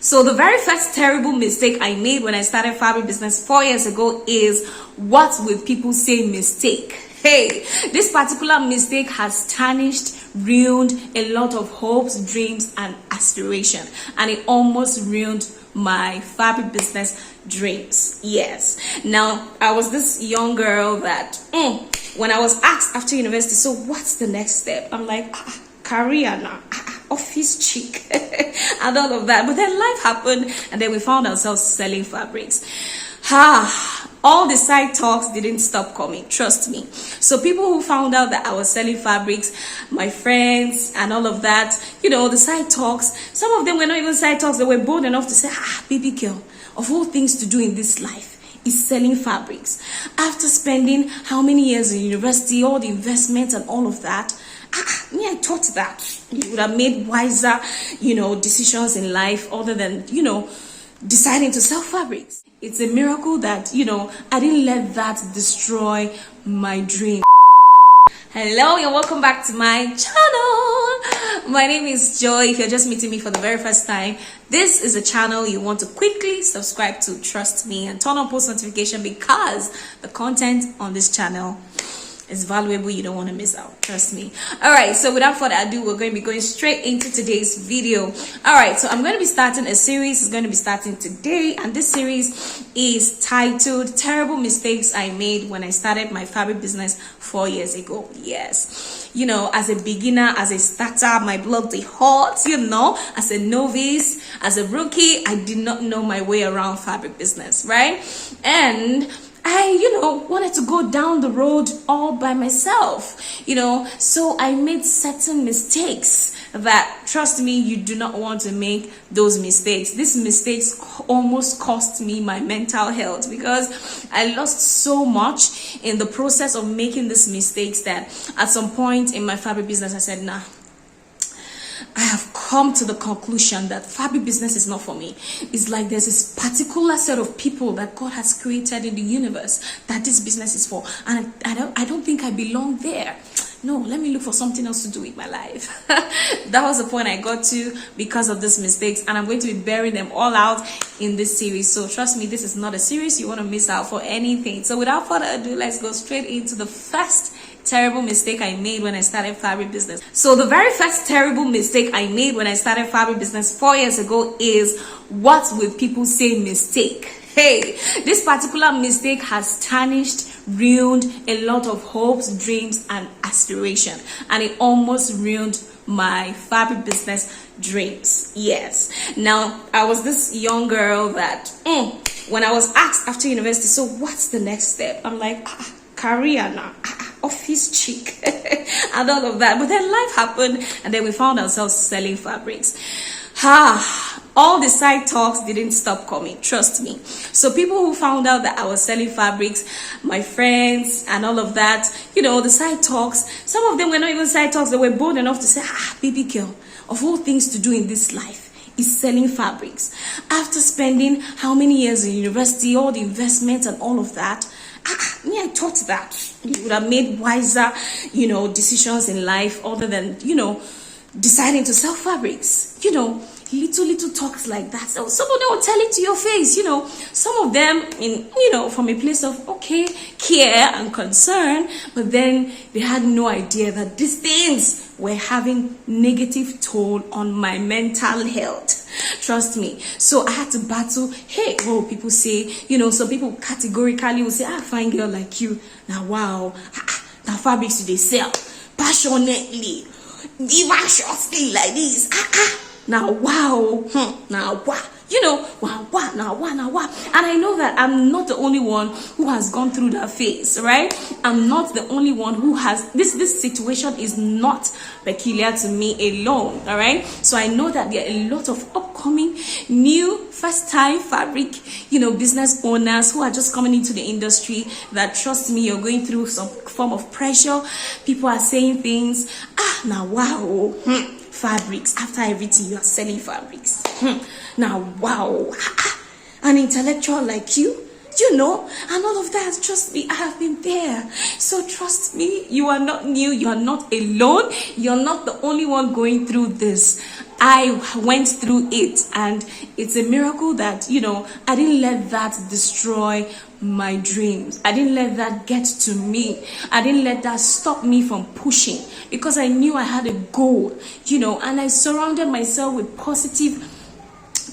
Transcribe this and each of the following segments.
So the very first terrible mistake I made when I started fabric business 4 years ago is, what will people say mistake? Hey, this particular mistake has tarnished, ruined a lot of hopes, dreams, and aspiration, and it almost ruined my fabric business dreams. Yes. Now, I was this young girl that when I was asked after university, so what's the next step? I'm like, career now, office chick, and all of that. But then life happened, and then we found ourselves selling fabrics. All the side talks didn't stop coming, trust me. So people who found out that I was selling fabrics, my friends and all of that, the side talks, some of them were not even side talks. They were bold enough to say, baby girl, of all things to do in this life is selling fabrics. After spending how many years in university, all the investments and all of that, I thought that you would have made wiser, decisions in life other than, deciding to sell fabrics. It's a miracle that, I didn't let that destroy my dream. Hello and welcome back to my channel. My name is Joy. If you're just meeting me for the very first time, this is a channel you want to quickly subscribe to, trust me, and turn on post notification because the content on this channel is valuable. You don't want to miss out, trust me. All right, so without further ado, we're going to be going straight into today's video. All right, so I'm going to be starting a series. It's going to be starting today, and this series is titled Terrible Mistakes I Made When I Started My Fabric Business 4 years ago. Yes, as a beginner, as a starter, my blood is hot. As a novice, as a rookie, I did not know my way around fabric business, right? And I, wanted to go down the road all by myself, so I made certain mistakes that, trust me, you do not want to make those mistakes. These mistakes almost cost me my mental health because I lost so much in the process of making these mistakes that at some point in my fabric business, I said, nah, I have come to the conclusion that fabric business is not for me. It's like there's this particular set of people that God has created in the universe that this business is for, and I don't think I belong there. No, let me look for something else to do with my life. That was the point I got to because of these mistakes, and I'm going to be bearing them all out in this series. So trust me, this is not a series you want to miss out for anything. So without further ado, let's go straight into the first terrible mistake I made when I started fabric business. So the very first terrible mistake I made when I started fabric business 4 years ago is, what will people say mistake? Hey, this particular mistake has tarnished, ruined a lot of hopes, dreams, and aspiration, and it almost ruined my fabric business dreams. Yes. Now, I was this young girl that when I was asked after university, so what's the next step? I'm like, career now, office chick, and all of that. But then life happened, and then we found ourselves selling fabrics. All the side talks didn't stop coming, trust me. So people who found out that I was selling fabrics, my friends and all of that, the side talks, some of them were not even side talks. They were bold enough to say, baby girl, of all things to do in this life is selling fabrics. After spending how many years in university, all the investments and all of that, I thought that you would have made wiser, decisions in life other than, deciding to sell fabrics. Little talks like that. So some of them will tell it to your face, some of them from a place of care and concern, but then they had no idea that these things were having negative toll on my mental health. Trust me. So I had to battle. Hey, what people say, some people categorically will say, fine girl like you. Now, wow, now fabrics they sell passionately, vivaciously like this. Now, wow, now, wow. Wow. And I know that I'm not the only one who has gone through that phase, right? I'm not the only one who has, this situation is not peculiar to me alone, all right? So I know that there are a lot of upcoming, new, first-time fabric, business owners who are just coming into the industry that, trust me, you're going through some form of pressure. People are saying things, now, wow, fabrics, after everything you are selling fabrics. Now, wow, an intellectual like you, and all of that. Trust me, I have been there. So trust me, you are not new, you are not alone, you're not the only one going through this. I went through it, and it's a miracle that, I didn't let that destroy my dreams. I didn't let that get to me. I didn't let that stop me from pushing, because I knew I had a goal, and I surrounded myself with positive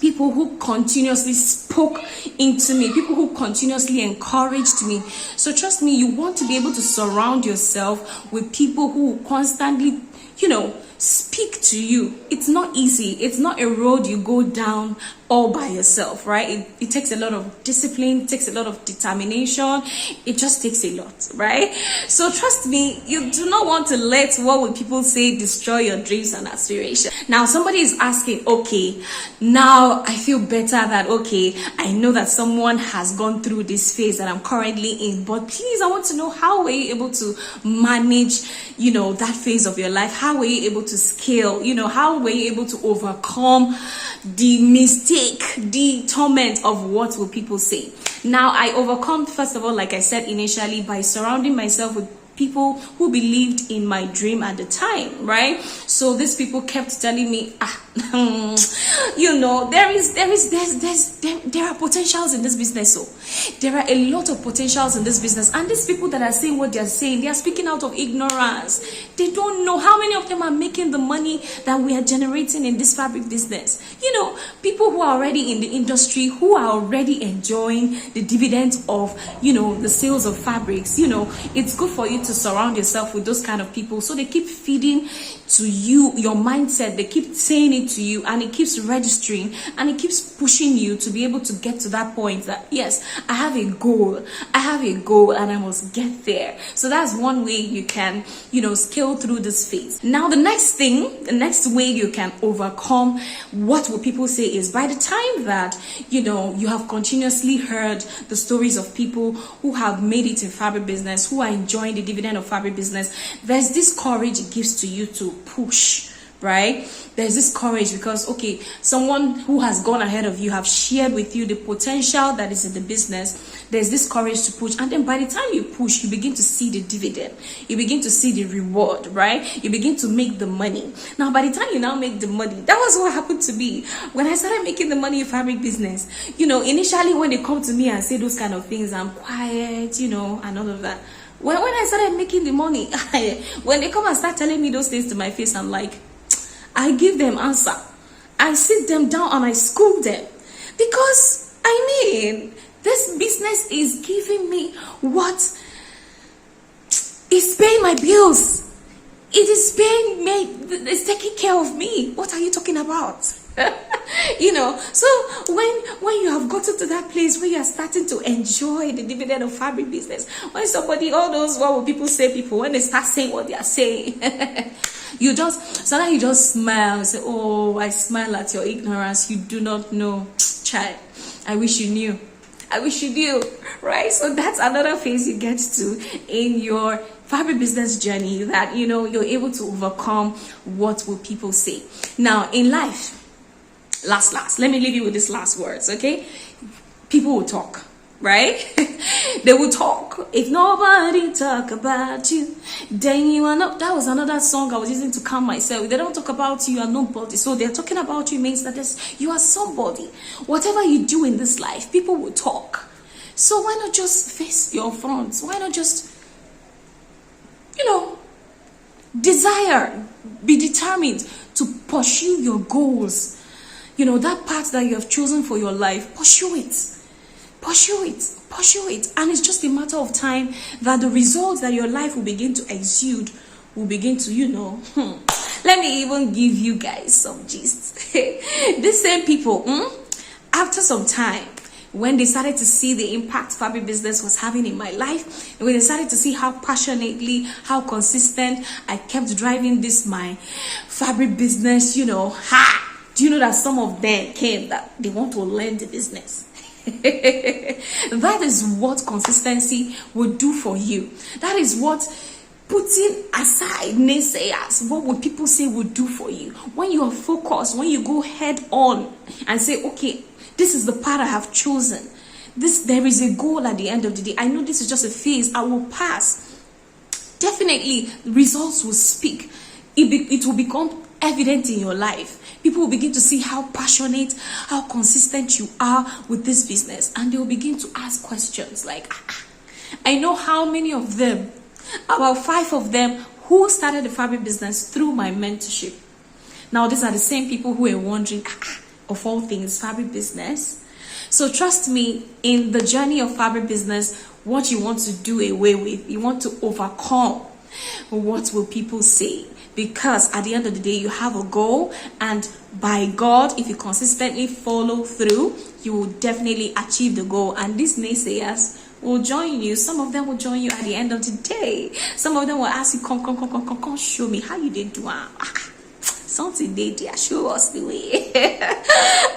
people who continuously spoke into me, people who continuously encouraged me. So trust me, you want to be able to surround yourself with people who constantly, speak to you. It's not easy. It's not a road you go down all by yourself, right? It takes a lot of discipline, it takes a lot of determination, it just takes a lot, right? So trust me, you do not want to let what will people say destroy your dreams and aspirations. Now somebody is asking, okay, now I feel better that, okay, I know that someone has gone through this phase that I'm currently in, but please, I want to know, how were you able to manage, that phase of your life? How were you able to scale? How were you able to overcome the mistake, the torment of what will people say? Now, I overcome, first of all, like I said initially, by surrounding myself with people who believed in my dream at the time, right? So these people kept telling me, there are potentials in this business. So there are a lot of potentials in this business, and these people that are saying what they're saying, they are speaking out of ignorance. They don't know. How many of them are making the money that we are generating in this fabric business? People who are already in the industry, who are already enjoying the dividends of, the sales of fabrics. It's good for you to surround yourself with those kind of people, so they keep feeding to you your mindset. They keep saying it to you, and it keeps registering, and it keeps pushing you to be able to get to that point that, yes, I have a goal, and I must get there. So that's one way you can, scale through this phase. Now the next way you can overcome what will people say is, by the time that you have continuously heard the stories of people who have made it in fabric business, who are enjoying the dividend of fabric business, there's this courage it gives to you to push, right? There's this courage because, okay, someone who has gone ahead of you have shared with you the potential that is in the business. There's this courage to push, and then by the time you push, you begin to see the dividend, you begin to see the reward, right? You begin to make the money. Now by the time you now make the money, that was what happened to me when I started making the money in fabric business. Initially when they come to me and say those kind of things, I'm quiet, and all of that. When I started making the money, when they come and start telling me those things to my face, I'm like, I give them answer. I sit them down and I school them, because this business is giving me what is paying my bills. It is paying me, it's taking care of me. What are you talking about? So when you have gotten to that place where you are starting to enjoy the dividend of fabric business, when somebody, all those, what will people say, people, when they start saying what they are saying, you just smile and say, oh, I smile at your ignorance. You do not know. Child, I wish you knew. Right? So that's another phase you get to in your fabric business journey, that you're able to overcome what will people say. Now in life, last, let me leave you with these last words, okay? People will talk, right? They will talk. If nobody talk about you, then you are not. That was another song I was using to calm myself. If they don't talk about you, you are nobody. So they're talking about you means that you are somebody. Whatever you do in this life, people will talk. So why not just face your fronts? Why not just, desire, be determined to pursue your goals? That path that you have chosen for your life, pursue it. And it's just a matter of time that the results that your life will begin to exude will begin to, let me even give you guys some gist. These same people, after some time, when they started to see the impact fabric business was having in my life, and when they started to see how passionately, how consistent I kept driving my fabric business, do you know that some of them came that they want to learn the business? That is what consistency will do for you. That is what putting aside naysayers, what would people say, will do for you. When you are focused, when you go head on and say, okay, this is the path I have chosen. There is a goal at the end of the day. I know this is just a phase. I will pass. Definitely, results will speak. It will become evident in your life. People will begin to see how passionate, how consistent you are with this business, and they will begin to ask questions like, I know how many of them, about 5 of them, who started the fabric business through my mentorship. Now, these are the same people who are wondering, of all things, fabric business. So trust me, in the journey of fabric business, what you want to do away with, you want to overcome what will people say. Because at the end of the day, you have a goal, and by God, if you consistently follow through, you will definitely achieve the goal. And these naysayers will join you. Some of them will join you at the end of the day. Some of them will ask you, come, show me how you did do it. Something they did, show us the way.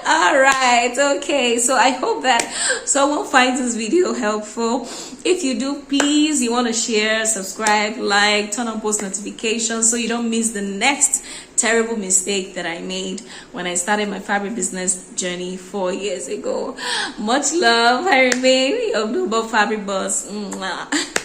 All right, okay, so I hope that someone finds this video helpful. If you do, please, you want to share, subscribe, like, turn on post notifications so you don't miss the next terrible mistake that I made when I started my fabric business journey 4 years ago. Much love. I remain your global fabric boss. Mwah.